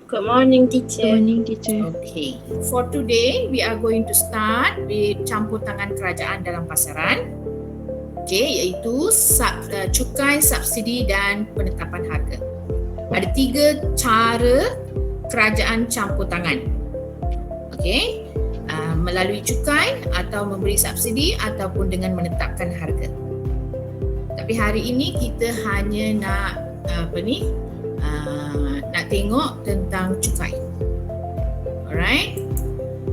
Good morning, Good teacher. morning, teacher. Okay, for today we are going to start with campur tangan kerajaan dalam pasaran. Okay, iaitu cukai, subsidi dan penetapan harga. Ada 3 cara kerajaan campur tangan. Okay, melalui cukai atau memberi subsidi ataupun dengan menetapkan harga. Tapi hari ini kita hanya nak nak tengok tentang cukai. Alright.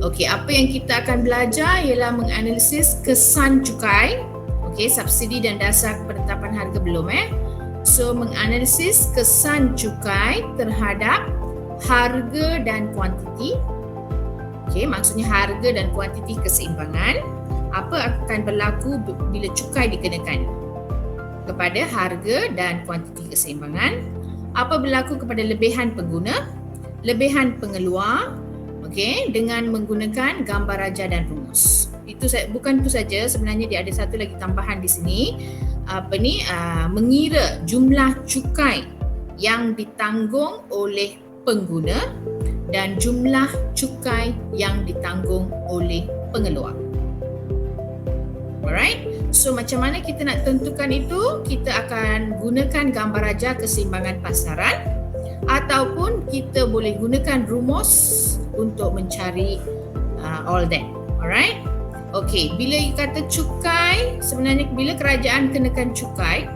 Okey, apa yang kita akan belajar ialah menganalisis kesan cukai. Okey, subsidi dan dasar penetapan harga belum So menganalisis kesan cukai terhadap harga dan kuantiti. Okey, maksudnya harga dan kuantiti keseimbangan. Apa akan berlaku bila cukai dikenakan kepada harga dan kuantiti keseimbangan? Apa berlaku kepada lebihan pengguna, lebihan pengeluar, okey, dengan menggunakan gambar raja dan rumus. Bukan itu saja, sebenarnya dia ada satu lagi tambahan di sini. Mengira jumlah cukai yang ditanggung oleh pengguna dan jumlah cukai yang ditanggung oleh pengeluar. Alright. So macam mana kita nak tentukan itu? Kita akan gunakan gambar raja keseimbangan pasaran ataupun kita boleh gunakan rumus untuk mencari all that. Alright. Okey, bila kata cukai, sebenarnya bila kerajaan kenakan cukai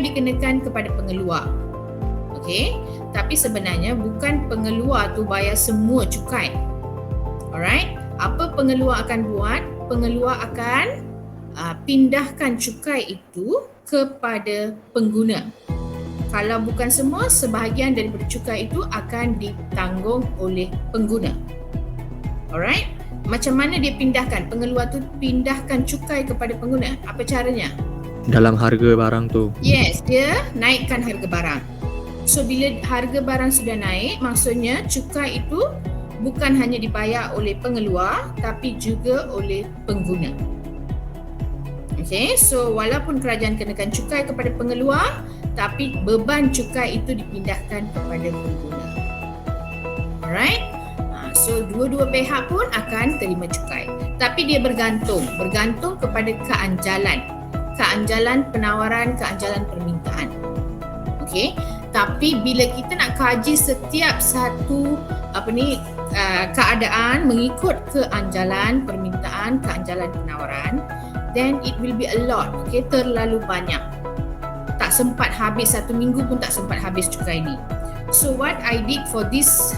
dikenakan kepada pengeluar. Okey, tapi sebenarnya bukan pengeluar tu bayar semua cukai. Alright. Apa pengeluar akan buat? Pengeluar akan pindahkan cukai itu kepada pengguna. Kalau bukan semua, sebahagian daripada cukai itu akan ditanggung oleh pengguna. Alright. Macam mana dia pindahkan? Pengeluar tu pindahkan cukai kepada pengguna. Apa caranya? Dalam harga barang tu. Yes, dia naikkan harga barang. So bila harga barang sudah naik, maksudnya cukai itu bukan hanya dibayar oleh pengeluar tapi juga oleh pengguna. Okay, so walaupun kerajaan kenakan cukai kepada pengeluar, tapi beban cukai itu dipindahkan kepada pengguna. Alright. So dua-dua pihak pun akan terima cukai. Tapi dia bergantung kepada keanjalan penawaran, keanjalan permintaan. Okay. Tapi bila kita nak kaji setiap satu keadaan mengikut keanjalan permintaan, keanjalan penawaran, then it will be a lot. Okay, terlalu banyak. Tak sempat habis, 1 minggu pun tak sempat habis cukai ni. So what I did for this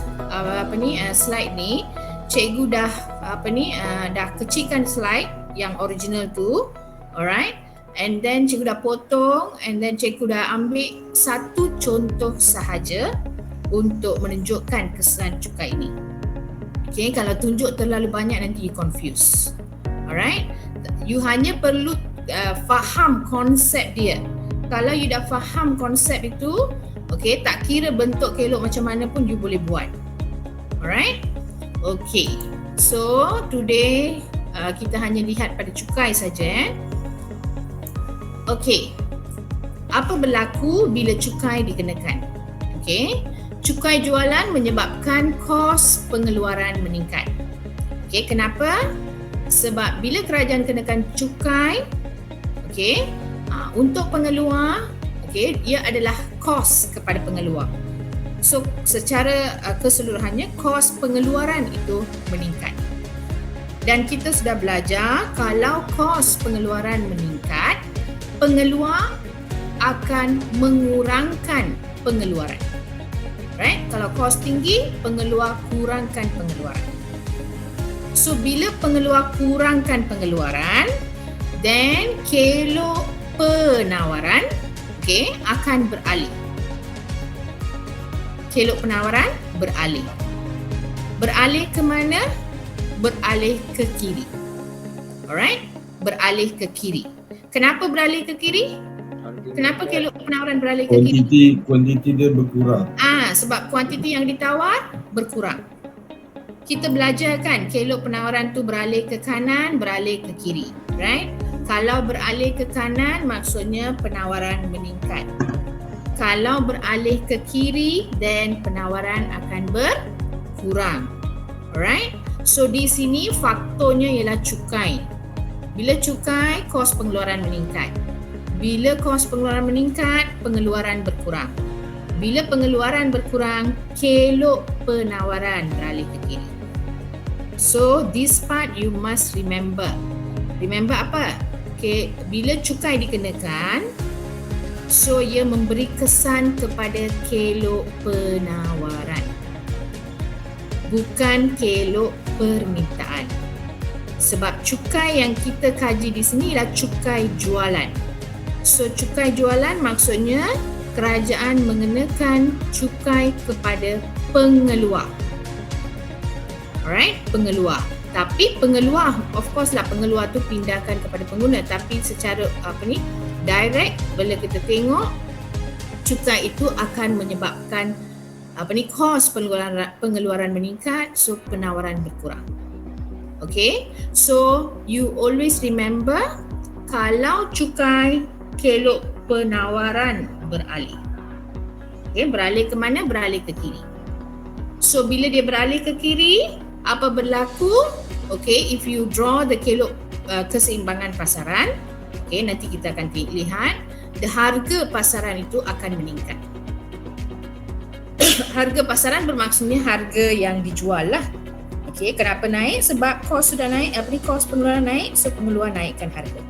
slide ni, cikgu dah kecilkan slide yang original tu. Alright. And then cikgu dah potong, and then cikgu dah ambil satu contoh sahaja untuk menunjukkan kesan cukai ini. Okay, kalau tunjuk terlalu banyak nanti you confuse. Alright. You hanya perlu faham konsep dia. Kalau you dah faham konsep itu, okay, tak kira bentuk kelok macam mana pun you boleh buat. Alright. Okay. So today kita hanya lihat pada cukai saja. Okay. Apa berlaku bila cukai dikenakan? Okay. Cukai jualan menyebabkan kos pengeluaran meningkat. Okay, kenapa? Sebab bila kerajaan kenakan cukai, okay, untuk pengeluar, okay, ia adalah kos kepada pengeluar. So secara keseluruhannya kos pengeluaran itu meningkat. Dan kita sudah belajar kalau kos pengeluaran meningkat, pengeluar akan mengurangkan pengeluaran. Right? Kalau kos tinggi, pengeluar kurangkan pengeluaran. So bila pengeluar kurangkan pengeluaran, then kelok penawaran, okay, akan beralih. Kelok penawaran beralih. Beralih ke mana? Beralih ke kiri. Alright? Beralih ke kiri. Kenapa beralih ke kiri? Kenapa kelok penawaran beralih ke kiri? Kuantiti dia berkurang. Sebab kuantiti yang ditawar berkurang. Kita belajar kan kelok penawaran tu beralih ke kanan, beralih ke kiri. Right? Kalau beralih ke kanan maksudnya penawaran meningkat. Kalau beralih ke kiri, then penawaran akan berkurang. Alright? So di sini faktornya ialah cukai. Bila cukai, kos pengeluaran meningkat. Bila kos pengeluaran meningkat, pengeluaran berkurang. Bila pengeluaran berkurang, kelok penawaran beralih ke kiri. So this part you must remember. Remember apa? Okay, bila cukai dikenakan, so ia memberi kesan kepada kelok penawaran, bukan kelok permintaan. Sebab cukai yang kita kaji di sini ialah cukai jualan. So cukai jualan maksudnya kerajaan mengenakan cukai kepada pengeluar. Alright, pengeluar. Tapi pengeluar, of course lah pengeluar tu pindahkan kepada pengguna. Tapi secara direct, bila kita tengok cukai itu akan menyebabkan kos pengeluaran meningkat, so penawaran berkurang. Okay, so you always remember, kalau cukai, kelok penawaran beralih. Okay, beralih ke mana? Beralih ke kiri. So bila dia beralih ke kiri, apa berlaku? Okay, if you draw the kelok keseimbangan pasaran, okay, nanti kita akan lihat harga pasaran itu akan meningkat. Harga pasaran bermaksudnya harga yang dijual lah. Okay, kenapa naik? Sebab kos sudah naik, kos pengeluaran naik, so pengeluar naikkan harga.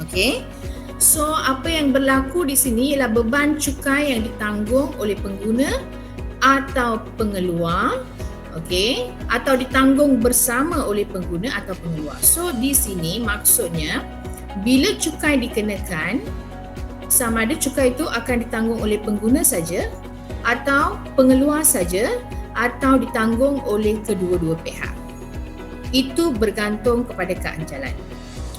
Okay, so apa yang berlaku di sini ialah beban cukai yang ditanggung oleh pengguna atau pengeluar, okay, atau ditanggung bersama oleh pengguna atau pengeluar. So di sini maksudnya bila cukai dikenakan, sama ada cukai itu akan ditanggung oleh pengguna saja atau pengeluar saja atau ditanggung oleh kedua-dua pihak. Itu bergantung kepada keanjalan.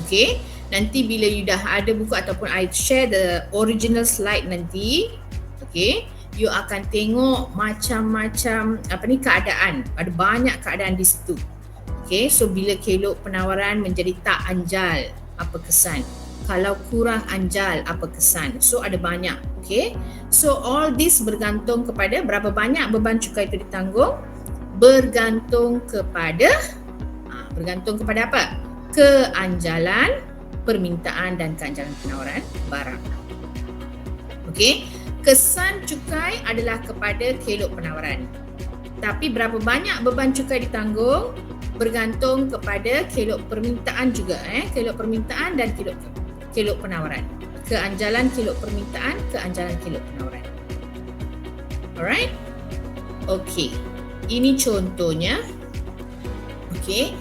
Okay, nanti bila you dah ada buku ataupun I share the original slide nanti, okay, you akan tengok macam-macam keadaan. Ada banyak keadaan di situ. Okay, so bila kelok penawaran menjadi tak anjal, apa kesan? Kalau kurang anjal, apa kesan? So ada banyak. Okay, so all this bergantung kepada berapa banyak beban cukai itu ditanggung, bergantung kepada apa? Keanjalan permintaan dan keanjalan penawaran barang. Okay, kesan cukai adalah kepada kelok penawaran. Tapi berapa banyak beban cukai ditanggung bergantung kepada kelok permintaan juga. Kelok permintaan dan kelok penawaran. Keanjalan kelok permintaan, keanjalan kelok penawaran. Alright? Okay. Ini contohnya. Okay.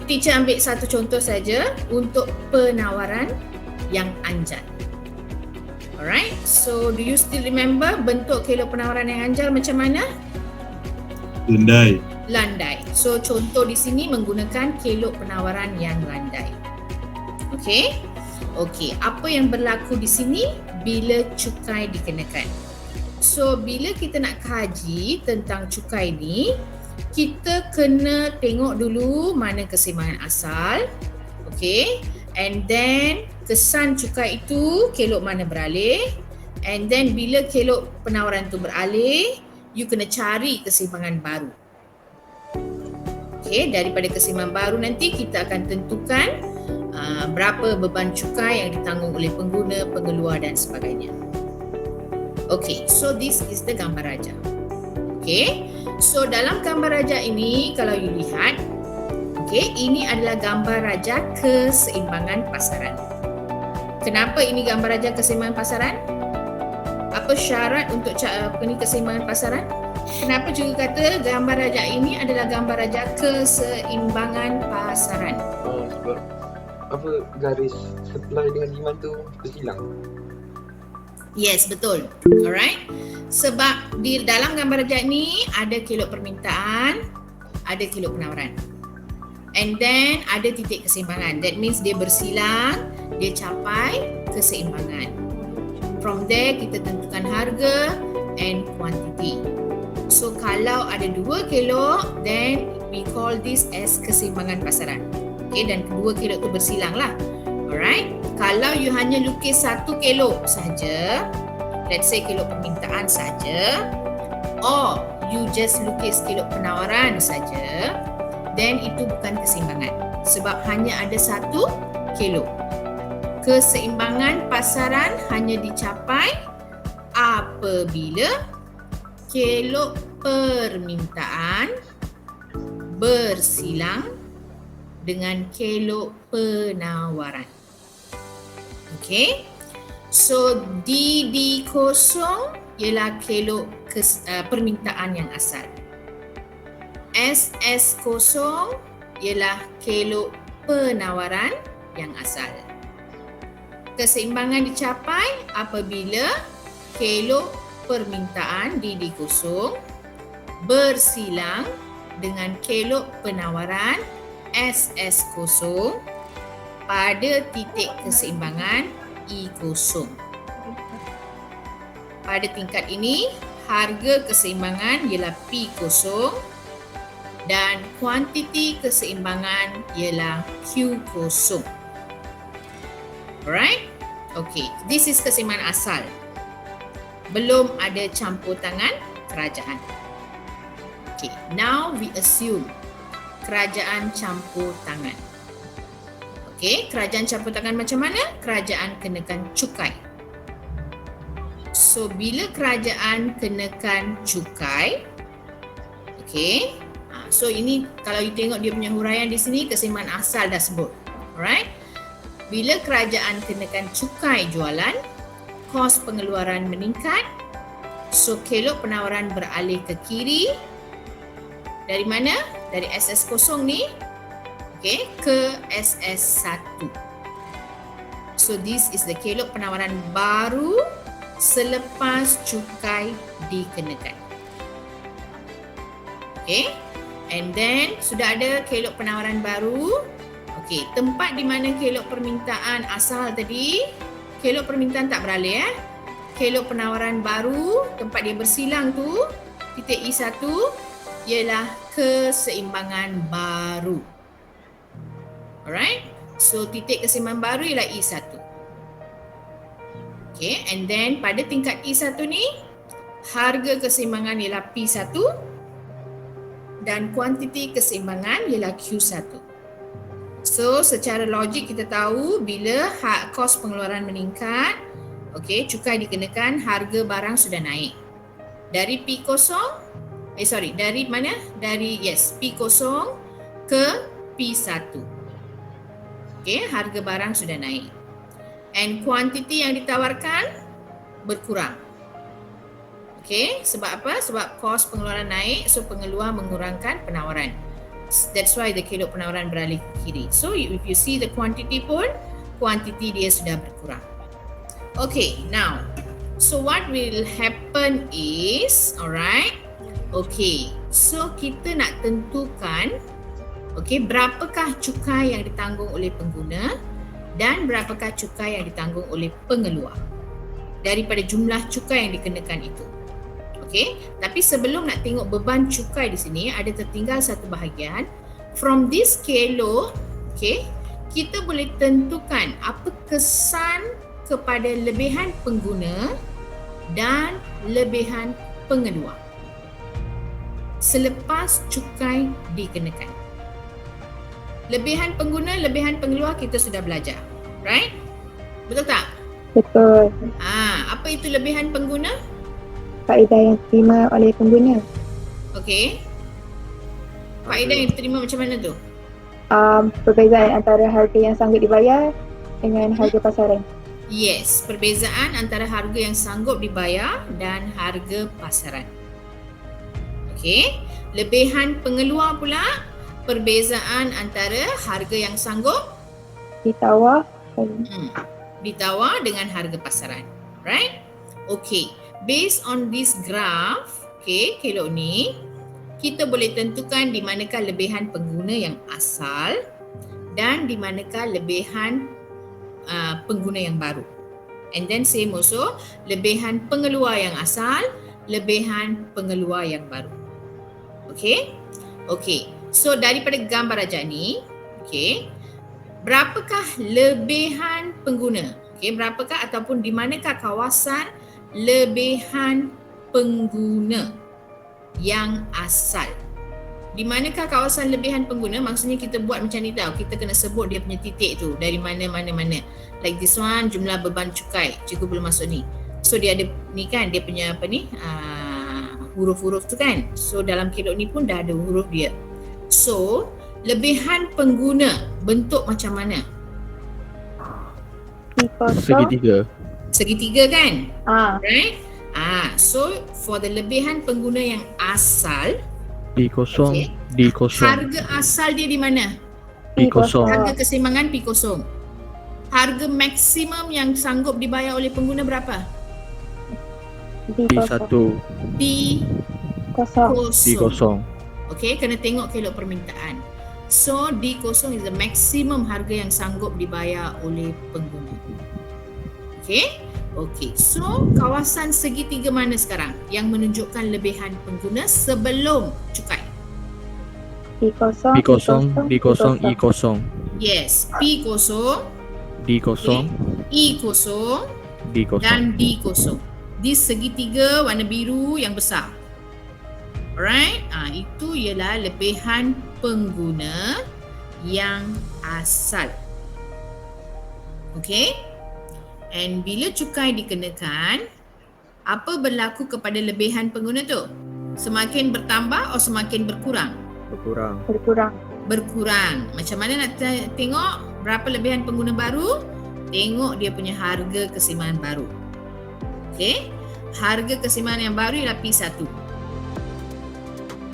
Teacher ambil satu contoh saja untuk penawaran yang anjal. Alright, so do you still remember bentuk kelok penawaran yang anjal macam mana? Landai. So contoh di sini menggunakan kelok penawaran yang landai. Okay? Okay, apa yang berlaku di sini bila cukai dikenakan? So bila kita nak kaji tentang cukai ni, kita kena tengok dulu mana keseimbangan asal. Okay? And then kesan cukai itu kelok mana beralih, and then bila kelok penawaran tu beralih, you kena cari keseimbangan baru. Okay, daripada keseimbangan baru nanti kita akan tentukan berapa beban cukai yang ditanggung oleh pengguna, pengeluar dan sebagainya. Okay, so this is the gambar raja. Okay, so dalam gambar raja ini kalau you lihat, okay, ini adalah gambar raja keseimbangan pasaran. Kenapa ini gambar raja keseimbangan pasaran? Apa syarat untuk keseimbangan pasaran? Kenapa juga kata gambar raja ini adalah gambar raja keseimbangan pasaran? Sebab garis supply dengan demand tu bersilang. Yes, betul. Alright. Sebab di dalam gambar raja ini ada kelok permintaan, ada kelok penawaran. And then ada titik keseimbangan. That means dia bersilang, dia capai keseimbangan. From there kita tentukan harga and quantity. So kalau ada 2 kelok, then we call this as keseimbangan pasaran. Okay, dan kedua kelok tu bersilang lah. Alright. Kalau you hanya lukis 1 kelok saja, let's say kelok permintaan saja, or you just lukis kelok penawaran saja, then itu bukan keseimbangan sebab hanya ada satu kelok. Keseimbangan pasaran hanya dicapai apabila kelok permintaan bersilang dengan kelok penawaran. Okay, so DD kosong ialah kelok permintaan yang asal. SS kosong ialah kelok penawaran yang asal. Keseimbangan dicapai apabila kelok permintaan DD kosong bersilang dengan kelok penawaran SS kosong pada titik keseimbangan I kosong. Pada tingkat ini, harga keseimbangan ialah P kosong dan kuantiti keseimbangan ialah Q kosong. Alright? Okay, this is keseimbangan asal. Belum ada campur tangan kerajaan. Okay, now we assume kerajaan campur tangan. Okay, kerajaan campur tangan macam mana? Kerajaan kenakan cukai. So, bila kerajaan kenakan cukai, okay, so ini kalau you tengok dia punya huraian di sini, keseimbangan asal dah sebut. Alright? Bila kerajaan kenakan cukai jualan, kos pengeluaran meningkat, so kelok penawaran beralih ke kiri. Dari mana? Dari SS kosong ni, okay, ke SS1. So this is the kelok penawaran baru selepas cukai dikenakan. Okay, and then sudah ada kelok penawaran baru. Okay, tempat di mana kelok permintaan asal tadi, kelok permintaan tak beralih kelok penawaran baru, tempat dia bersilang tu, titik I1 ialah keseimbangan baru. Alright, so titik keseimbangan baru ialah I1. Okay, and then pada tingkat I1 ni, harga keseimbangan ialah P1 dan kuantiti keseimbangan ialah Q1. So, secara logik kita tahu bila kos pengeluaran meningkat, okay, cukai dikenakan, harga barang sudah naik. Dari P0, dari mana? Dari, P0 ke P1. Okay, harga barang sudah naik. And kuantiti yang ditawarkan berkurang. Okay, sebab apa? Sebab kos pengeluaran naik, so pengeluar mengurangkan penawaran. That's why the kelok penawaran beralih ke kiri. So if you see the quantity pun, kuantiti dia sudah berkurang. Okay, now, so what will happen is, alright, okay, so kita nak tentukan, okay, berapakah cukai yang ditanggung oleh pengguna dan berapakah cukai yang ditanggung oleh pengeluar daripada jumlah cukai yang dikenakan itu. Okay, tapi sebelum nak tengok beban cukai di sini, ada tertinggal satu bahagian. From this kelok, okay, kita boleh tentukan apa kesan kepada lebihan pengguna dan lebihan pengeluar selepas cukai dikenakan. Lebihan pengguna, lebihan pengeluar kita sudah belajar, right? Betul tak? Betul. Apa itu lebihan pengguna? Faedah yang diterima oleh pengguna. Okey. Faedah yang diterima macam mana tu? Perbezaan antara harga yang sanggup dibayar dengan harga pasaran. Yes, perbezaan antara harga yang sanggup dibayar dan harga pasaran. Okey. Lebihan pengeluar pula, perbezaan antara harga yang sanggup Ditawar. ditawar dengan harga pasaran. Right? Okey. Based on this graph, okay, kelok ni, kita boleh tentukan di manakah lebihan pengguna yang asal dan di manakah lebihan pengguna yang baru. And then same also, lebihan pengeluar yang asal, lebihan pengeluar yang baru. Okay? Okay. So, daripada gambar rajah ni, okay, berapakah lebihan pengguna? Okay, berapakah ataupun di manakah kawasan lebihan pengguna yang asal. Di manakah kawasan lebihan pengguna? Maksudnya kita buat macam ni tau. Kita kena sebut dia punya titik tu. Dari mana. Like this one, jumlah beban cukai. Cikgu belum masuk ni. So dia ada ni kan, dia punya apa ni, huruf-huruf tu kan. So dalam kelok ni pun dah ada huruf dia. So lebihan pengguna bentuk macam mana? Segitiga kan? Right? So for the lebihan pengguna yang asal, P0, okay, D0. harga asal dia di mana? P0, Harga keseimbangan P0. Harga maksimum yang sanggup dibayar oleh pengguna berapa? P1, D0. Okay, kena tengok kelok permintaan. So D0 is the maximum harga yang sanggup dibayar oleh pengguna. Okay. Okay, so kawasan segitiga mana sekarang yang menunjukkan lebihan pengguna sebelum cukai? P0, D0, E0. Yes, P0, D0, E0 D0. dan D0. Di segitiga warna biru yang besar. Alright, itu ialah lebihan pengguna yang asal. Okay. And bila cukai dikenakan, apa berlaku kepada lebihan pengguna tu? Semakin bertambah atau semakin berkurang? Berkurang. Macam mana nak tengok berapa lebihan pengguna baru? Tengok dia punya harga keseimbangan baru. Okay. Harga keseimbangan yang baru ialah P1.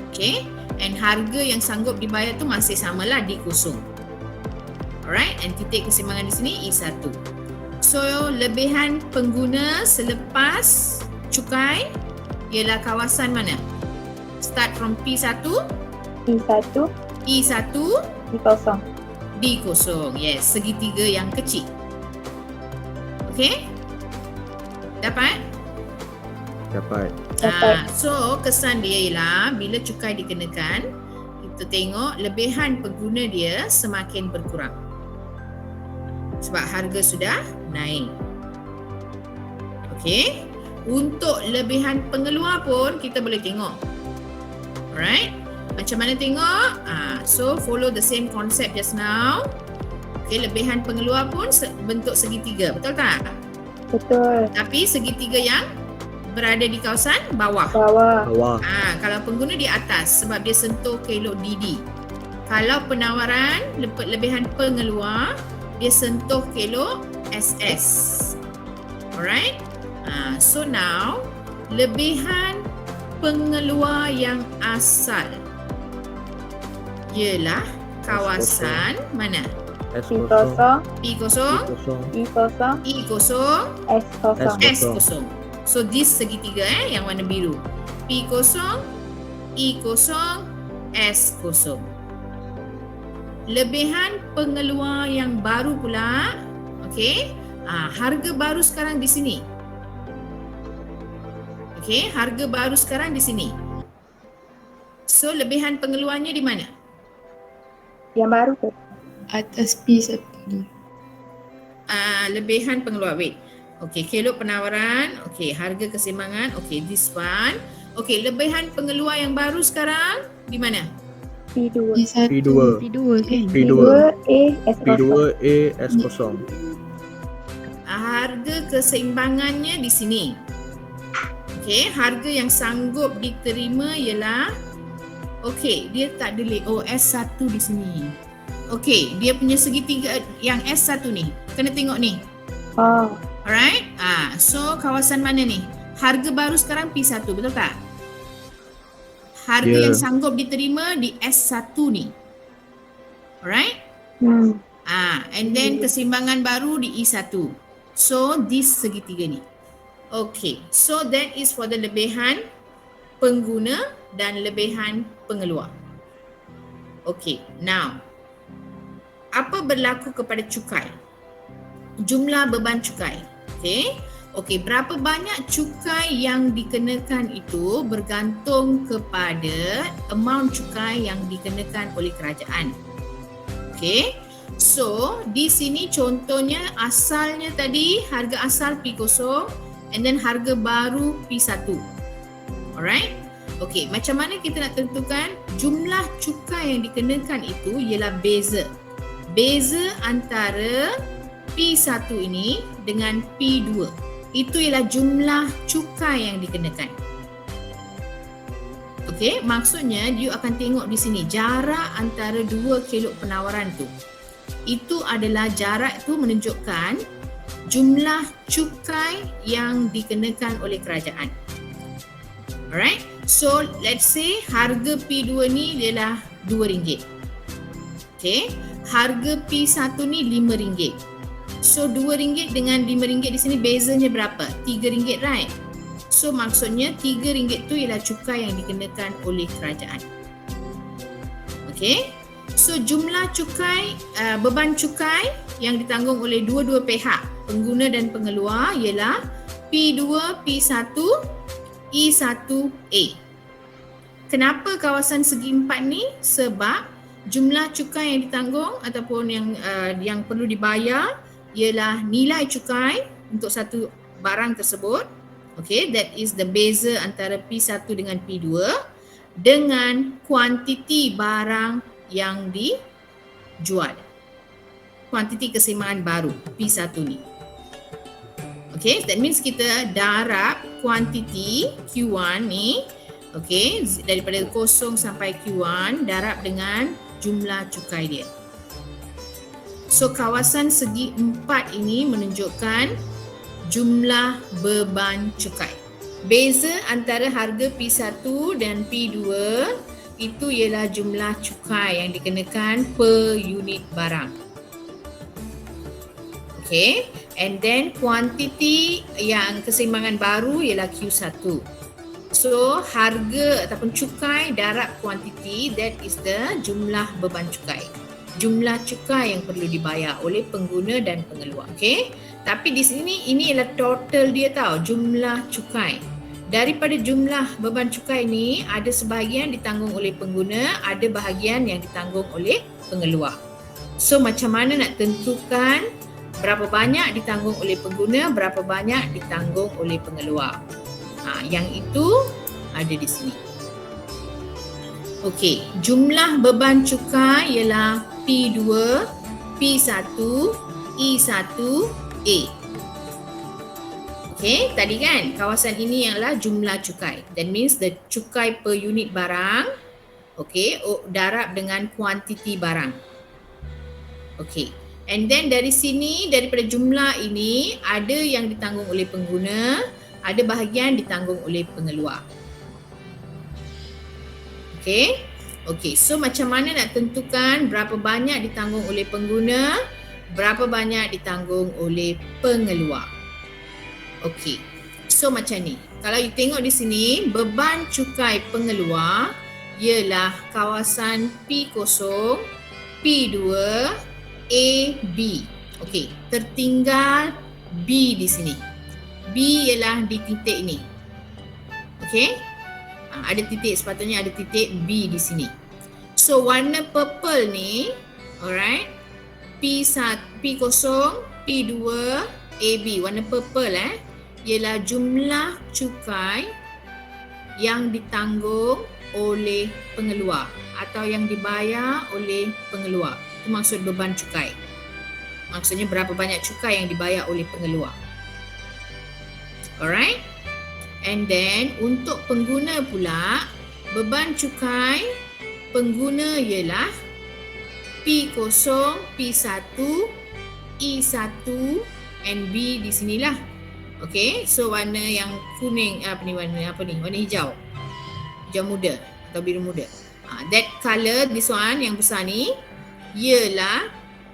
Okay. And harga yang sanggup dibayar tu masih samalah D0. Alright. And titik keseimbangan di sini E1. So, lebihan pengguna selepas cukai ialah kawasan mana? Start from P1, E1, E1, D0. D0. Yes, segitiga yang kecil. Okay? Dapat? So, kesan dia ialah bila cukai dikenakan, kita tengok lebihan pengguna dia semakin berkurang. Sebab harga sudah naik. Okey. Untuk lebihan pengeluar pun kita boleh tengok. Alright. Macam mana tengok? So follow the same concept just now. Okey, lebihan pengeluar pun bentuk segitiga. Betul tak? Betul. Tapi segitiga yang berada di kawasan bawah. Kalau pengguna di atas sebab dia sentuh kelok DD. Kalau penawaran lebihan pengeluar, dia sentuh kelok SS. Alright. So now lebihan pengeluar yang asal ialah kawasan mana? P0, P0, E0, E0, S0. S0. So this segitiga yang warna biru. P0, E0, S0. Lebihan pengeluar yang baru pula, okey, harga baru sekarang di sini. Okey, harga baru sekarang di sini. So lebihan pengeluarnya di mana? Yang baru ke? Atas P1 ni. Lebihan pengeluar, wait. Okey, kelok penawaran, okey, harga keseimbangan, okey, this one. Okey, lebihan pengeluar yang baru sekarang di mana? P2, P2 kan? P2A, S0. P2A, S0. Harga keseimbangannya di sini. Okey, harga yang sanggup diterima ialah, okey, dia tak ada S1 di sini. Okey, dia punya segitiga yang S1 ni. Kena tengok ni. Alright. So kawasan mana ni? Harga baru sekarang P1, betul tak? Harga yang sanggup diterima di S1 ni. Alright? And then keseimbangan baru di E1. So this segitiga ni. Okay, so that is for the lebihan pengguna dan lebihan pengeluar. Okay, now apa berlaku kepada cukai? Jumlah beban cukai. Okay. Okey, berapa banyak cukai yang dikenakan itu bergantung kepada amount cukai yang dikenakan oleh kerajaan. Okey. So, di sini contohnya asalnya tadi harga asal P0, and then harga baru P1. Alright? Okey, macam mana kita nak tentukan jumlah cukai yang dikenakan itu ialah beza. Beza antara P1 ini dengan P2. Itu ialah jumlah cukai yang dikenakan. Okey, maksudnya you akan tengok di sini jarak antara dua kelok penawaran tu. Itu adalah jarak tu menunjukkan jumlah cukai yang dikenakan oleh kerajaan. Alright, so let's say harga P2 ni ialah RM2. Okay, harga P1 ni RM5. So RM2 dengan RM5 di sini bezanya berapa? RM3, right? So maksudnya RM3 tu ialah cukai yang dikenakan oleh kerajaan. Okay, so jumlah cukai, beban cukai yang ditanggung oleh dua-dua pihak, pengguna dan pengeluar ialah P2, P1, E1A. Kenapa kawasan segi empat ni? Sebab jumlah cukai yang ditanggung ataupun yang perlu dibayar ialah nilai cukai untuk satu barang tersebut. Okay, that is the beza antara P1 dengan P2 dengan kuantiti barang yang dijual. Kuantiti keseimbangan baru P1 ni. Okay, that means kita darab kuantiti Q1 ni, okay, daripada 0 sampai Q1 darab dengan jumlah cukai dia. So kawasan segi empat ini menunjukkan jumlah beban cukai. Beza antara harga P1 dan P2 itu ialah jumlah cukai yang dikenakan per unit barang. Okay, and then kuantiti yang keseimbangan baru ialah Q1. So harga ataupun cukai darab kuantiti, that is the jumlah beban cukai. Jumlah cukai yang perlu dibayar oleh pengguna dan pengeluar. Okay, tapi di sini ini ialah total dia tau, jumlah cukai. Daripada jumlah beban cukai ni ada sebahagian ditanggung oleh pengguna, ada bahagian yang ditanggung oleh pengeluar. So macam mana nak tentukan berapa banyak ditanggung oleh pengguna, berapa banyak ditanggung oleh pengeluar? Yang itu ada di sini. Okey, jumlah beban cukai ialah P2, P1, E1A. Okey, tadi kan kawasan ini ialah jumlah cukai. That means the cukai per unit barang, okey, darab dengan kuantiti barang. Okey. And then dari sini, daripada jumlah ini ada yang ditanggung oleh pengguna, ada bahagian ditanggung oleh pengeluar. Okay, okay. So macam mana nak tentukan berapa banyak ditanggung oleh pengguna, berapa banyak ditanggung oleh pengeluar? Okay, so macam ni. Kalau you tengok di sini, beban cukai pengeluar ialah kawasan P0, P2, A, B. Okay, tertinggal B di sini. B ialah di titik ni. Okay, ada titik, sepatutnya ada titik B di sini. So warna purple ni, alright, P0, P2, AB, warna purple ialah jumlah cukai yang ditanggung oleh pengeluar atau yang dibayar oleh pengeluar. Itu maksud beban cukai. Maksudnya berapa banyak cukai yang dibayar oleh pengeluar. Alright. And then untuk pengguna pula, beban cukai pengguna ialah P0, P1, E1 and B di sinilah. Okay, so warna yang kuning, warna hijau. Hijau muda atau biru muda. That colour, this one yang besar ni, ialah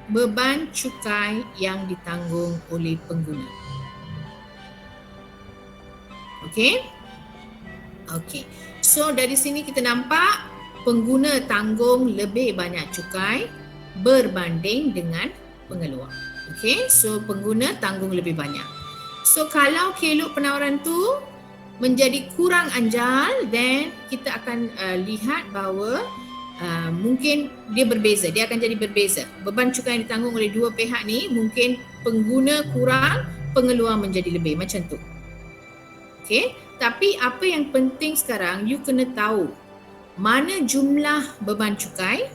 beban cukai yang ditanggung oleh pengguna. Okay. Okay. So dari sini kita nampak pengguna tanggung lebih banyak cukai berbanding dengan pengeluar. Okay. So pengguna tanggung lebih banyak. So kalau kelok penawaran tu menjadi kurang anjal, then kita akan lihat bahawa mungkin dia berbeza. Dia akan jadi berbeza. Beban cukai yang ditanggung oleh dua pihak ni mungkin pengguna kurang, pengeluar menjadi lebih. Macam tu. Okay, tapi apa yang penting sekarang, you kena tahu mana jumlah beban cukai,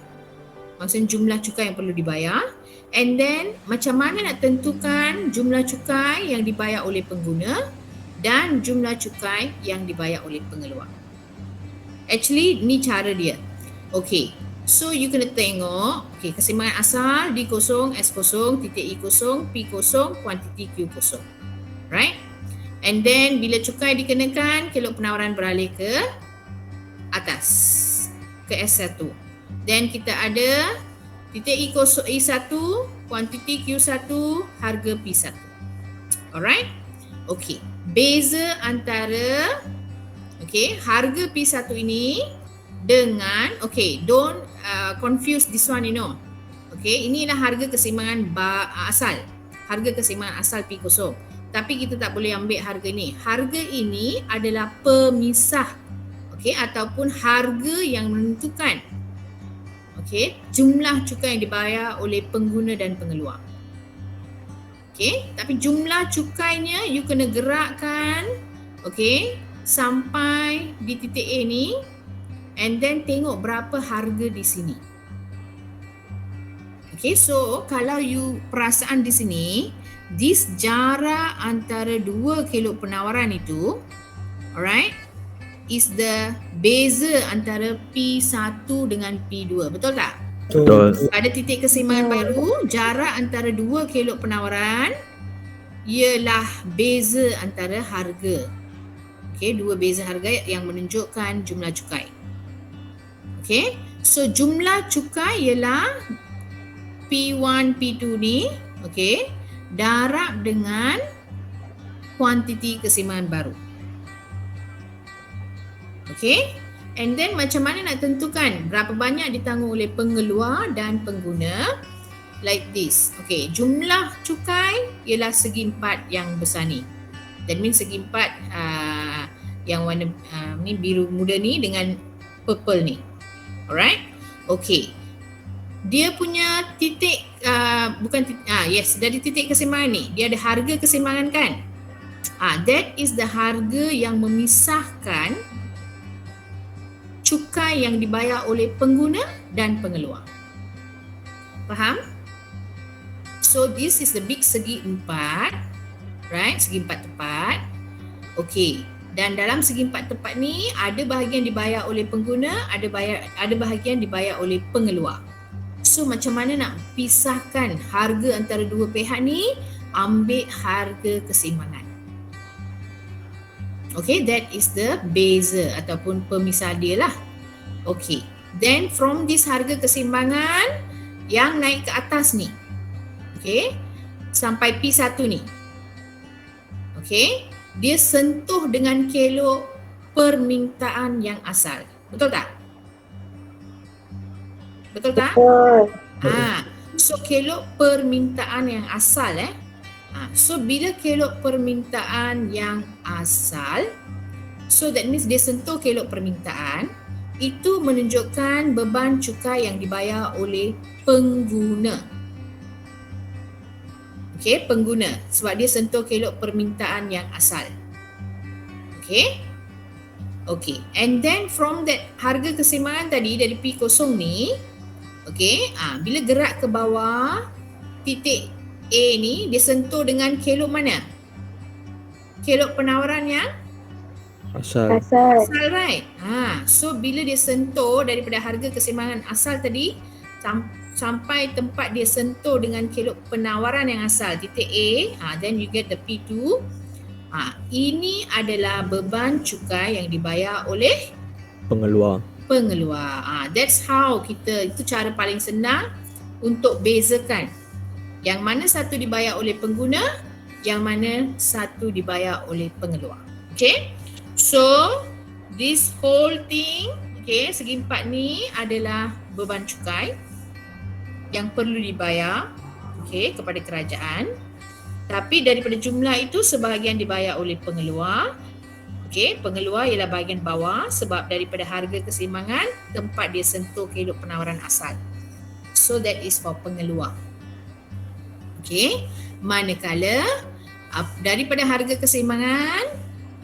maksudnya jumlah cukai yang perlu dibayar, and then macam mana nak tentukan jumlah cukai yang dibayar oleh pengguna dan jumlah cukai yang dibayar oleh pengeluar. Actually, ni cara dia. Okay, so you kena tengok, okay, keseimbangan asal D0, S0, titik E0, P0, kuantiti Q0. Right? And then bila cukai dikenakan, kelok penawaran beralih ke atas, ke S1. Then kita ada titik E1, kuantiti Q1, harga P1. Alright? Okay. Beza antara harga P1 ini dengan, don't confuse this one, you know. Okay, inilah harga keseimbangan asal. Harga keseimbangan asal P0. Tapi kita tak boleh ambil harga ni. Harga ini adalah pemisah, ataupun harga yang menentukan jumlah cukai yang dibayar oleh pengguna dan pengeluar. Tapi jumlah cukainya you kena gerakkan sampai di titik A ni, and then tengok berapa harga di sini. So kalau you perasaan di sini, this jarak antara dua kelok penawaran itu, alright, is the beza antara P1 dengan P2. Betul tak? Betul. Pada titik keseimbangan baru, jarak antara dua kelok penawaran ialah beza antara harga. Dua beza harga yang menunjukkan jumlah cukai. So jumlah cukai ialah P1, P2 ni, darab dengan kuantiti keseimbangan baru. And then macam mana nak tentukan berapa banyak ditanggung oleh pengeluar dan pengguna? Like this. Jumlah cukai ialah segi empat yang besar ni. That means segi empat yang warna ni biru muda ni dengan purple ni. Alright? Dia punya titik dari titik keseimbangan ni, dia ada harga keseimbangan kan? That is the harga yang memisahkan cukai yang dibayar oleh pengguna dan pengeluar. Faham? So this is the big segi empat, right? Segi empat tepat. Dan dalam segi empat tepat ni ada bahagian dibayar oleh pengguna, ada bahagian dibayar oleh pengeluar. So macam mana nak pisahkan harga antara dua pihak ni? Ambil harga keseimbangan. That is the beza ataupun pemisah dia lah. Then from this harga keseimbangan yang naik ke atas ni, sampai P1 ni, dia sentuh dengan kelok permintaan yang asal. Betul tak? Betul tak? So kelok permintaan yang asal so bila kelok permintaan yang asal, so that means dia sentuh kelok permintaan, itu menunjukkan beban cukai yang dibayar oleh pengguna. Pengguna, sebab dia sentuh kelok permintaan yang asal. And then from that harga keseimbangan tadi dari P0 ni, bila gerak ke bawah titik A ni, dia sentuh dengan kelok mana? Kelok penawaran yang Asal, right? So bila dia sentuh daripada harga keseimbangan asal tadi sampai tempat dia sentuh dengan kelok penawaran yang asal titik A, then you get the P2. Ini adalah beban cukai yang dibayar oleh Pengeluar. That's how itu cara paling senang untuk bezakan yang mana satu dibayar oleh pengguna, yang mana satu dibayar oleh pengeluar. So this whole thing, segi empat ni adalah beban cukai yang perlu dibayar kepada kerajaan. Tapi daripada jumlah itu sebahagian dibayar oleh pengeluar. Pengeluar ialah bahagian bawah sebab daripada harga keseimbangan tempat dia sentuh kelok penawaran asal. So that is for pengeluar. Manakala daripada harga keseimbangan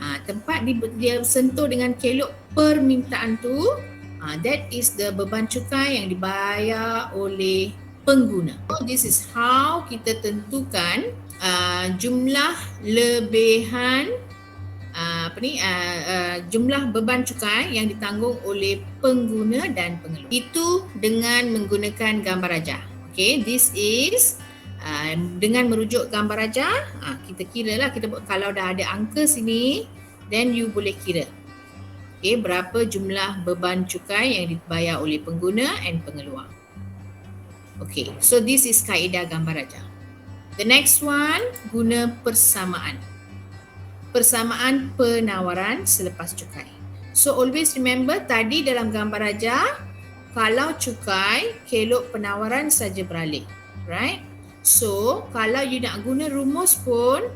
Tempat dia sentuh dengan kelok permintaan tu, that is the beban cukai yang dibayar oleh pengguna. So this is how kita tentukan jumlah lebihan jumlah beban cukai yang ditanggung oleh pengguna dan pengeluar. Itu dengan menggunakan gambar rajah. Okay, this is dengan merujuk gambar rajah, kita kira lah, kalau dah ada angka sini, then you boleh kira. Okay, berapa jumlah beban cukai yang dibayar oleh pengguna and pengeluar. Okay, so this is kaedah gambar rajah. The next one, guna persamaan. Persamaan penawaran selepas cukai. So always remember, tadi dalam gambar rajah, kalau cukai, kelok penawaran saja beralih. Right? So, kalau you nak guna rumus pun,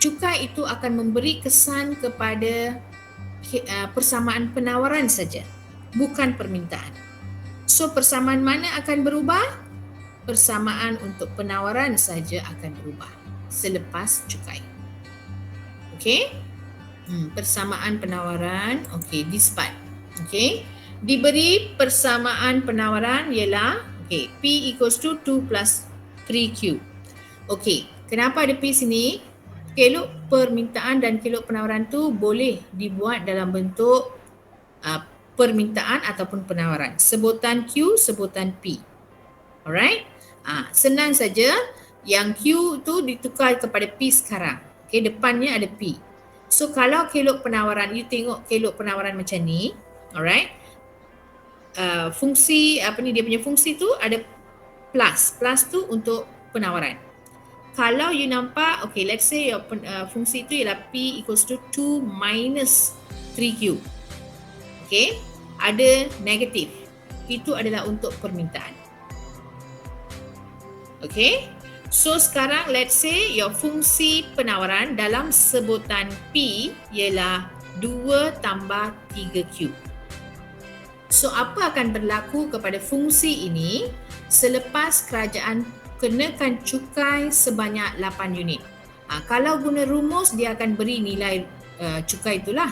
cukai itu akan memberi kesan kepada persamaan penawaran saja, bukan permintaan. So, persamaan mana akan berubah? Persamaan untuk penawaran saja akan berubah selepas cukai. Okay? Persamaan penawaran. Okay, this part. Okay? Diberi persamaan penawaran ialah, okay, P equals to 2 plus 3Q. Okay, kenapa ada P sini? Kelok permintaan dan kelok penawaran tu boleh dibuat dalam bentuk permintaan ataupun penawaran. Sebutan Q, sebutan P. Alright? Senang saja, yang Q tu ditukar kepada P sekarang. Okay, depannya ada P. So kalau kelok penawaran, you tengok kelok penawaran macam ni. Alright? Fungsi dia punya fungsi tu ada plus. Plus tu untuk penawaran. Kalau you nampak, okay, let's say your fungsi tu ialah P equals to 2 minus 3Q. Okay, ada negatif. Itu adalah untuk permintaan. Okay, so sekarang let's say your fungsi penawaran dalam sebutan P ialah 2 tambah 3Q. So apa akan berlaku kepada fungsi ini selepas kerajaan kenakan cukai sebanyak 8 unit? Kalau guna rumus, dia akan beri nilai cukai itulah.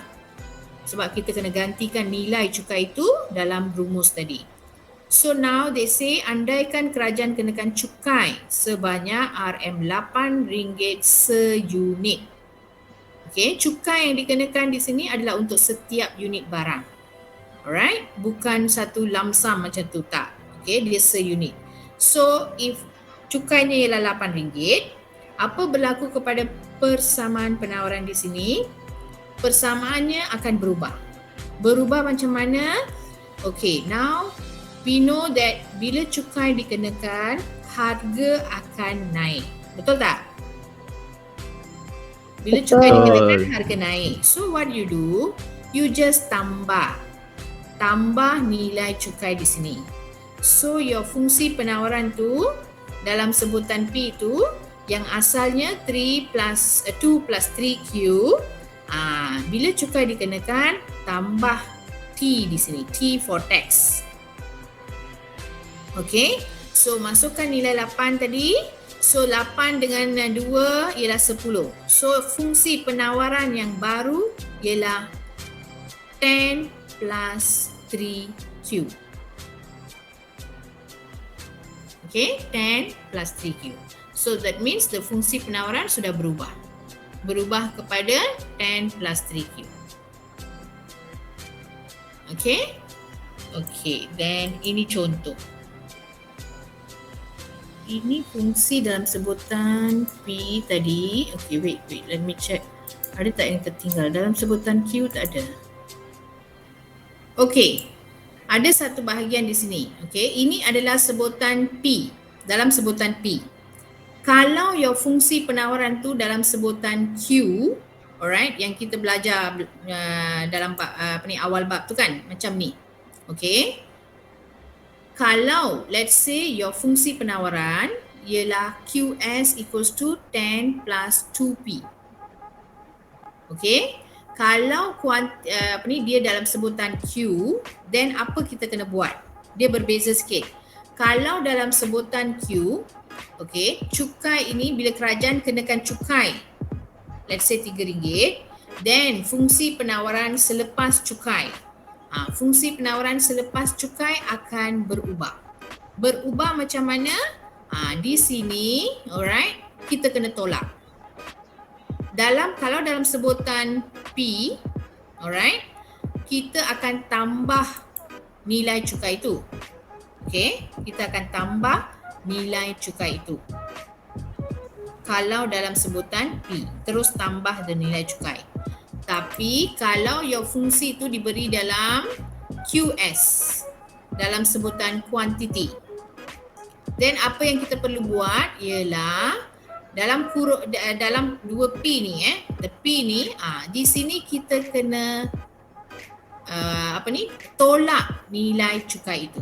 Sebab kita kena gantikan nilai cukai itu dalam rumus tadi. So now they say, andaikan kerajaan kenakan cukai sebanyak RM8 seunit. Okay, cukai yang dikenakan di sini adalah untuk setiap unit barang. Alright, bukan satu lump sum macam tu, tak. Okay, dia seunit. So if cukainya ialah RM8, apa berlaku kepada persamaan penawaran di sini? Persamaannya akan berubah. Berubah macam mana? Okay, now we know that bila cukai dikenakan, harga akan naik. Betul tak? Bila cukai dikenakan, harga naik. So what you do? You just tambah nilai cukai di sini. So your fungsi penawaran tu dalam sebutan P tu yang asalnya 2 plus 3Q, bila cukai dikenakan, tambah T di sini, T for tax. Okay, so masukkan nilai 8 tadi. So 8 dengan 2 ialah 10. So fungsi penawaran yang baru ialah 10 plus 3Q. Okay, 10 plus 3Q. So that means the fungsi penawaran sudah berubah. Berubah kepada 10 plus 3Q. Okay. Okay, then ini contoh. Ini fungsi dalam sebutan P tadi. Okay, wait, let me check. Ada tak yang tertinggal? Dalam sebutan Q tak ada. Okay, ada satu bahagian di sini. Okay, ini adalah sebutan P. Dalam sebutan P, kalau your fungsi penawaran tu dalam sebutan Q, alright, yang kita belajar dalam awal bab tu kan, macam ni. Okay, kalau let's say your fungsi penawaran ialah QS equals to 10 plus 2P. Okay, kalau dia dalam sebutan Q, then apa kita kena buat? Dia berbeza sikit. Kalau dalam sebutan Q, okay, cukai ini bila kerajaan kenakan cukai, let's say RM3, Then fungsi penawaran selepas cukai. Fungsi penawaran selepas cukai akan berubah. Berubah macam mana? Di sini, alright, kita kena tolak. Kalau dalam sebutan P, alright, kita akan tambah nilai cukai itu. Okay, kita akan tambah nilai cukai itu. Kalau dalam sebutan P, terus tambah the nilai cukai. Tapi kalau your fungsi itu diberi dalam QS, dalam sebutan quantity, then apa yang kita perlu buat ialah dalam 2P ni, the P ni, di sini kita kena tolak nilai cukai itu.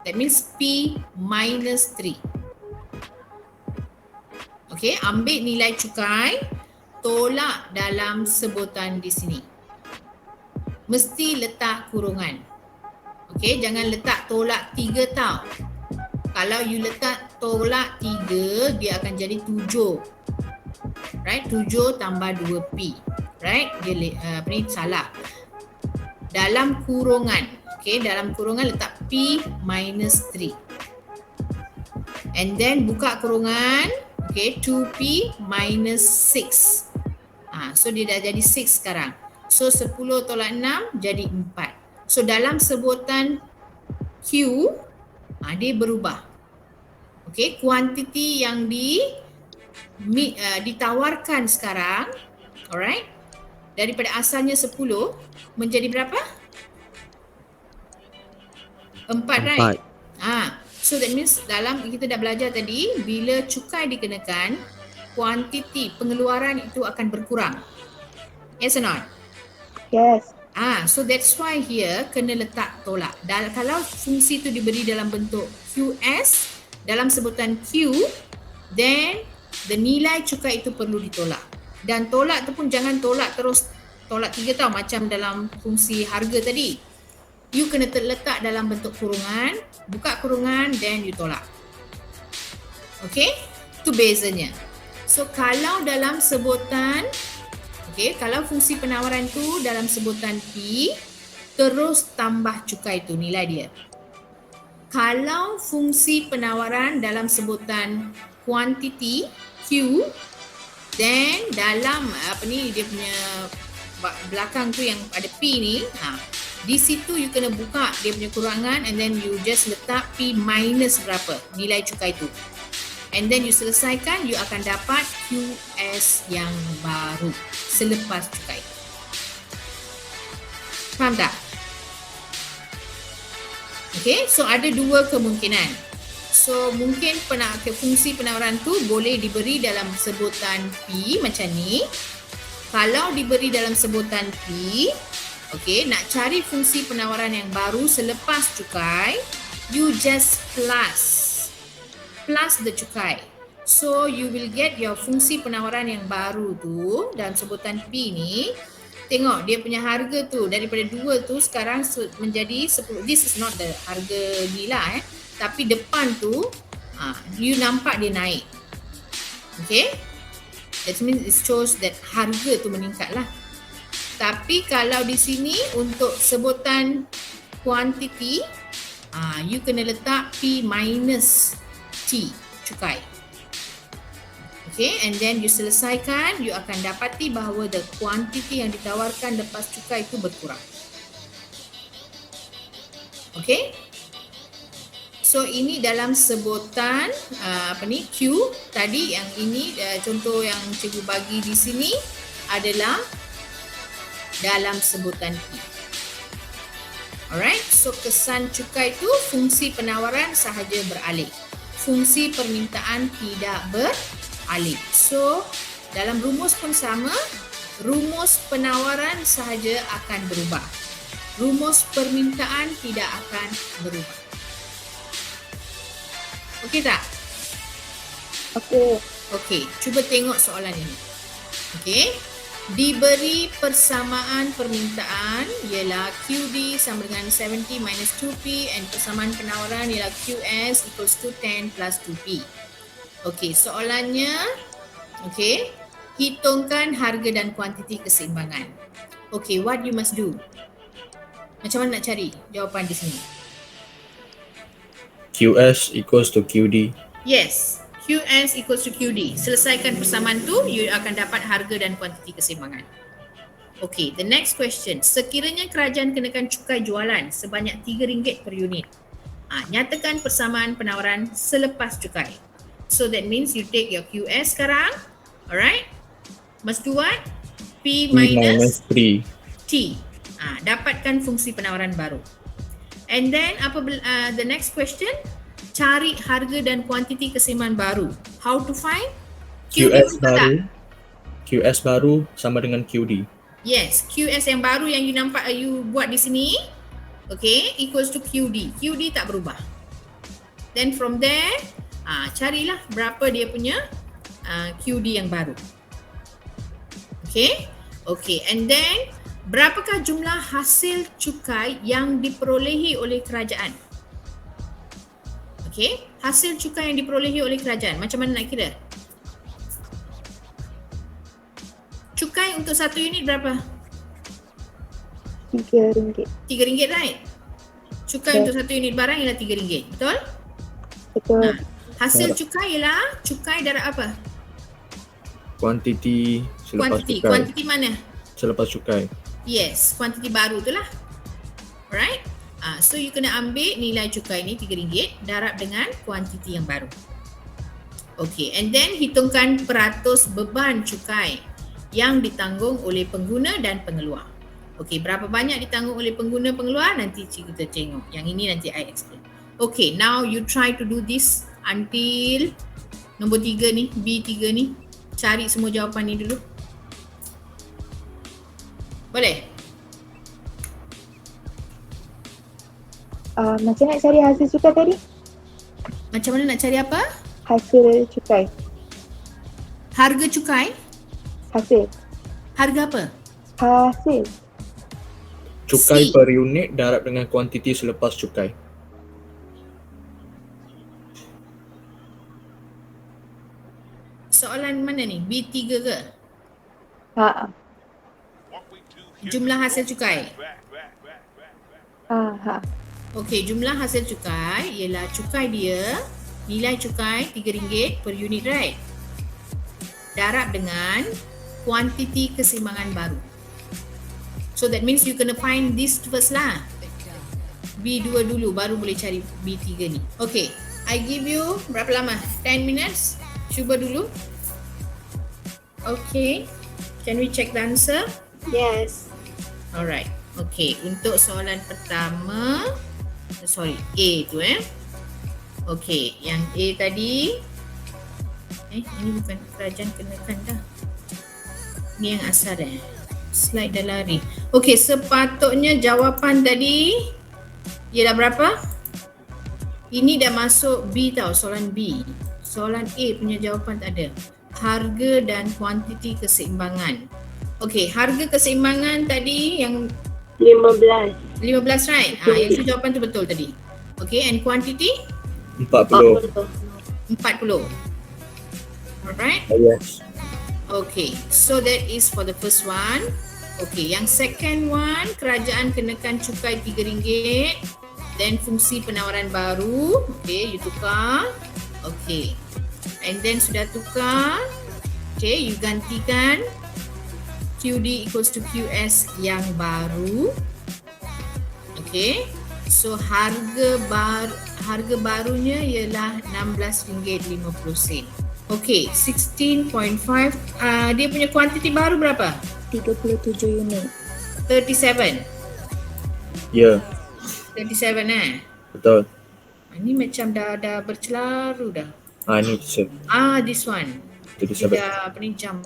That means P minus 3. Okay, ambil nilai cukai, tolak dalam sebutan di sini. Mesti letak kurungan. Okay, jangan letak tolak 3 tau. Kalau you letak tolak 3, dia akan jadi 7. Right, 7 tambah 2P. Right, dia salah. Dalam kurungan. Okay, dalam kurungan letak P minus 3. And then buka kurungan. Okay, 2P minus 6. So dia dah jadi 6 sekarang. So 10 tolak 6 jadi 4. So dalam sebutan Q, dia berubah. Okay, kuantiti yang ditawarkan sekarang, alright, daripada asalnya 10 menjadi berapa? 4, right? So that means dalam kita dah belajar tadi, bila cukai dikenakan, kuantiti pengeluaran itu akan berkurang. Yes or not? Yes. So that's why here kena letak tolak. Kalau fungsi itu diberi dalam bentuk QS, dalam sebutan Q, then the nilai cukai itu perlu ditolak. Dan tolak tu pun jangan tolak terus tolak 3 tau, macam dalam fungsi harga tadi. You kena terletak dalam bentuk kurungan, buka kurungan, then you tolak. Okay, itu bezanya. So kalau dalam sebutan, okay, kalau fungsi penawaran tu dalam sebutan P, terus tambah cukai tu nilai dia. Kalau fungsi penawaran dalam sebutan quantity Q, then dalam dia punya belakang tu yang ada P ni, di situ you kena buka dia punya kurangan, and then you just letak P minus berapa nilai cukai tu, and then you selesaikan, you akan dapat QS yang baru selepas cukai. Faham tak? Okay, so ada 2 kemungkinan. So mungkin fungsi penawaran tu boleh diberi dalam sebutan P macam ni. Kalau diberi dalam sebutan P, okay, nak cari fungsi penawaran yang baru selepas cukai, you just plus the cukai. So you will get your fungsi penawaran yang baru tu dalam sebutan P ni. Tengok dia punya harga tu daripada 2 tu sekarang menjadi 10. This is not the harga ni lah tapi depan tu you nampak dia naik. Okay, that means it shows that harga tu meningkat lah. Tapi kalau di sini untuk sebutan quantity, you kena letak P minus T cukai. Okay, and then you selesaikan, you akan dapati bahawa the quantity yang ditawarkan lepas cukai itu berkurang. Okay, so ini dalam sebutan Q tadi. Yang ini contoh yang cikgu bagi di sini adalah dalam sebutan P. Alright, so kesan cukai itu fungsi penawaran sahaja beralih, fungsi permintaan tidak beralih. So dalam rumus pun sama, rumus penawaran sahaja akan berubah, rumus permintaan tidak akan berubah. Okey tak? Okey, cuba tengok soalan ini. Okey, diberi persamaan permintaan ialah QD sama dengan 70 minus 2P and persamaan penawaran ialah QS equals to 10 plus 2P. Okey, soalannya, okey, hitungkan harga dan kuantiti keseimbangan. Okay, what you must do? Macam mana nak cari jawapan di sini? QS equals to QD. Yes, QS equals to QD. Selesaikan persamaan tu, you akan dapat harga dan kuantiti keseimbangan. Okay, the next question. Sekiranya kerajaan kenakan cukai jualan sebanyak RM3 per unit, nyatakan persamaan penawaran selepas cukai. So that means you take your QS sekarang, alright? Must do what? P minus 3. T. Dapatkan fungsi penawaran baru. And then the next question, cari harga dan kuantiti keseimbangan baru. How to find? QS betul tak? baru. QS baru sama dengan QD. Yes, QS yang baru yang you nampak you buat di sini, okay, equals to QD. QD tak berubah. Then from there, carilah berapa dia punya QD yang baru. Okay, okay, and then berapakah jumlah hasil cukai yang diperolehi oleh kerajaan? Okay, hasil cukai yang diperolehi oleh kerajaan, macam mana nak kira? Cukai untuk satu unit berapa? RM3. RM3, right? Cukai untuk satu unit barang ialah RM3, betul? Betul. Hasil cukai ialah cukai darab apa? Kuantiti selepas Kuantiti. cukai. Kuantiti mana? Selepas cukai. Yes, kuantiti baru tu lah. Alright? So you kena ambil nilai cukai ni RM3 darab dengan kuantiti yang baru. Okay, and then hitungkan peratus beban cukai yang ditanggung oleh pengguna dan pengeluar. Okey, berapa banyak ditanggung oleh pengguna pengeluar nanti kita tengok. Yang ini nanti I explain. Okay, now you try to do this until nombor 3 ni, B3 ni. Cari semua jawapan ni dulu. Boleh? Macam nak cari hasil cukai tadi? Macam mana nak cari apa? Hasil cukai. Harga cukai? Hasil. Harga apa? Hasil. Cukai C. per unit darab dengan kuantiti selepas cukai. Soalan mana ni? B3 ke? Ha. Jumlah hasil cukai. Ha. Okey, jumlah hasil cukai ialah cukai dia, nilai cukai RM3 per unit, right? Darab dengan kuantiti keseimbangan baru. So that means you kena find this first lah. B2 dulu baru boleh cari B3 ni. Okay, I give you berapa lama? 10 minutes. Cuba dulu. Okay, can we check the answer? Yes. Alright. Okay, untuk soalan pertama, A tu Okay, yang A tadi ini bukan kerajaan kenakan dah. Ni yang asal Slide dah lari. Okay, sepatutnya jawapan tadi ialah berapa? Ini dah masuk B tau, soalan B. Soalan A punya jawapan tak ada. Harga dan kuantiti keseimbangan. Okay, harga keseimbangan tadi yang 15. 15, right? Yang tu jawapan tu betul tadi. Okay, and quantity? 40. 40. Alright? Yes. Okay, so that is for the first one. Okay, yang second one, kerajaan kenakan cukai RM3. Then fungsi penawaran baru. Okay, you tukar. Okay, and then sudah tukar. Okay, you gantikan QD equals to QS yang baru. Okay, so harga barunya ialah RM16.50. Okay, 16.5. Dia punya kuantiti baru berapa? 37 unit. 37. Ya, 37 betul. Ini macam dah bercelaru dah. Ni set. This one. 37. Dia apa ni jam.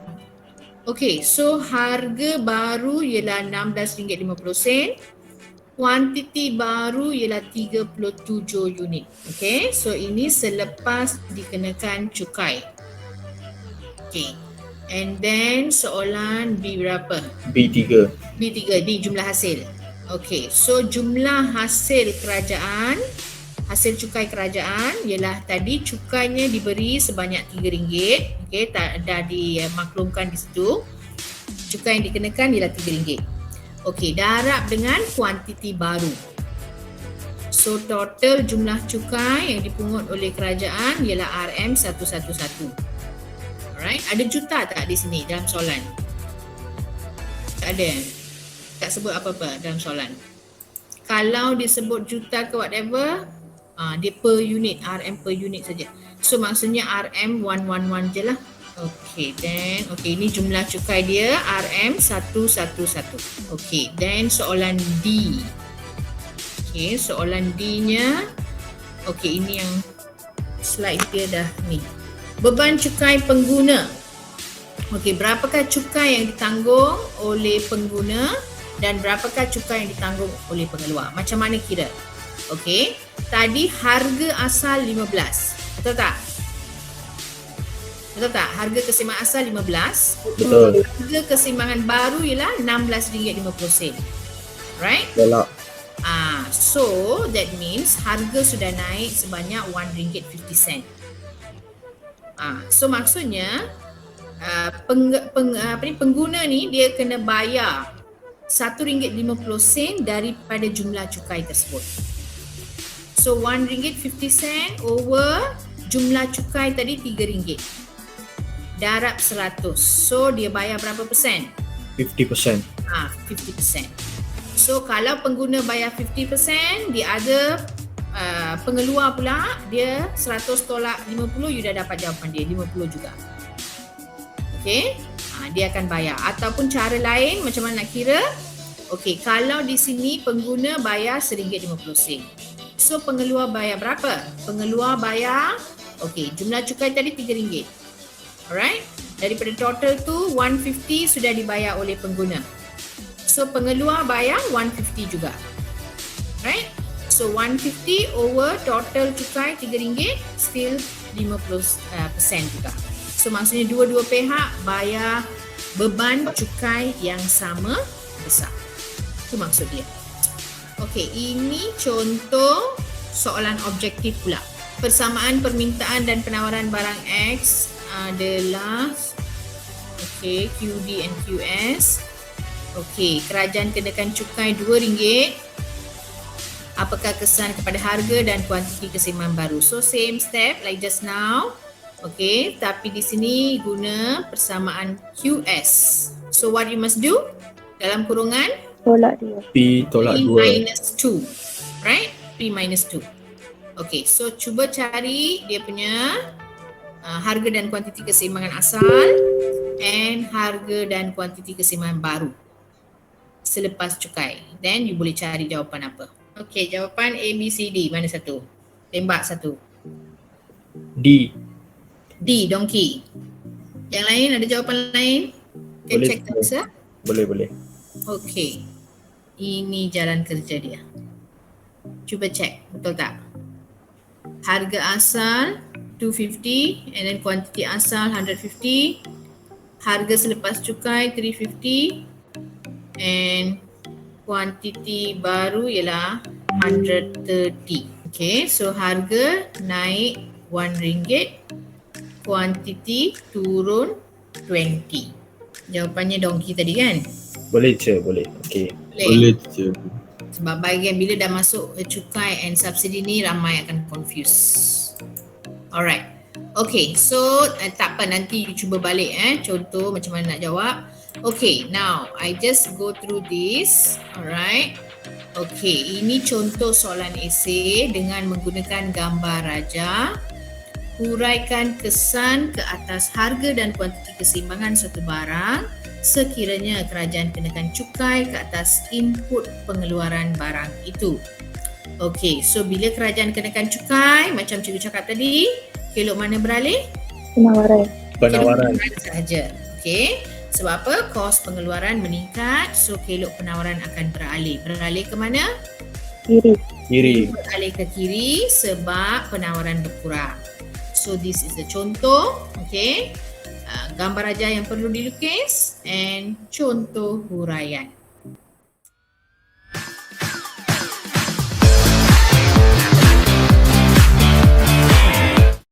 Okay, so harga baru ialah RM16.50. Kuantiti baru ialah 37 unit. Okay, so ini selepas dikenakan cukai. Okay, and then soalan B berapa? B3. B3 di jumlah hasil. Okay, so jumlah hasil kerajaan, hasil cukai kerajaan ialah tadi cukainya diberi sebanyak RM3. Okey, dah dimaklumkan di situ. Cukai yang dikenakan ialah RM3. Okey, darab dengan kuantiti baru. So total jumlah cukai yang dipungut oleh kerajaan ialah RM111. Alright, ada juta tak di sini dalam soalan? Tak ada. Tak sebut apa-apa dalam soalan. Kalau disebut juta ke whatever, dia per unit, RM per unit saja. So maksudnya RM111 je lah. Okay, then ini jumlah cukai dia RM111. Okay, then soalan D. Okay, soalan D-nya. Okay, ini yang slide dia dah ni. Beban cukai pengguna. Okay, berapakah cukai yang ditanggung oleh pengguna dan berapakah cukai yang ditanggung oleh pengeluar? Macam mana kira? Okay, tadi harga asal 15. Betul tak? Betul tak? Harga keseimbangan asal 15. Betul. Harga keseimbangan baru ialah RM16.50. Right? Tolak. So that means harga sudah naik sebanyak RM1.50. So maksudnya pengguna ni dia kena bayar RM1.50 daripada jumlah cukai tersebut. So RM1.50 over jumlah cukai tadi RM3. Darab 100. So dia bayar berapa persen? 50%. 50%. So kalau pengguna bayar 50%, the other pengeluar pula dia 100 tolak 50, you dah dapat jawapan dia 50 juga. Okay, dia akan bayar. Ataupun cara lain macam mana nak kira? Okay, kalau di sini pengguna bayar RM1.50. So pengeluar bayar berapa? Pengeluar bayar, okay, jumlah cukai tadi RM3. Alright, daripada total tu 150 sudah dibayar oleh pengguna. So pengeluar bayar 150 juga. Right? So 150 over total cukai RM3 still 50% juga. So maksudnya dua-dua pihak bayar beban cukai yang sama besar. Itu maksud dia. Okey, ini contoh soalan objektif pula. Persamaan permintaan dan penawaran barang X adalah QD and QS. Kerajaan kenakan cukai RM2. Apakah kesan kepada harga dan kuantiti keseimbangan baru? So same step like just now. Tapi di sini guna persamaan QS. So what you must do? Dalam kurungan Tolak dia. P tolak P 2. minus 2. Right? P minus 2. So cuba cari dia punya harga dan kuantiti keseimbangan asal and harga dan kuantiti keseimbangan baru selepas cukai. Then you boleh cari jawapan apa. Jawapan A, B, C, D. Mana satu? Tembak satu. D. D, donkey. Yang lain ada jawapan lain? Boleh. Check the answer. Boleh. Ini jalan kerja dia. Cuba check, betul tak? Harga asal 250 and then kuantiti asal 150. Harga selepas cukai 350 and kuantiti baru ialah 130. So harga naik RM1, kuantiti turun 20. Jawapannya donkey tadi kan? Boleh je, boleh. Boleh je. Sebab bahagian bila dah masuk cukai and subsidi ni ramai akan confuse. Alright. So tak apa, nanti you cuba balik contoh macam mana nak jawab. Now I just go through this. Alright. Ini contoh soalan esei dengan menggunakan gambar raja. Huraikan kesan ke atas harga dan kuantiti keseimbangan suatu barang sekiranya kerajaan kenakan cukai ke atas input pengeluaran barang itu. So bila kerajaan kenakan cukai, macam cikgu cakap tadi, kelok mana beralih? Penawaran Sahaja. Sebab apa? Kos pengeluaran meningkat, so kelok penawaran akan beralih. Beralih ke mana? kiri. Beralih ke kiri sebab penawaran berkurang. So this is the contoh. Gambar raja yang perlu dilukis and contoh huraian.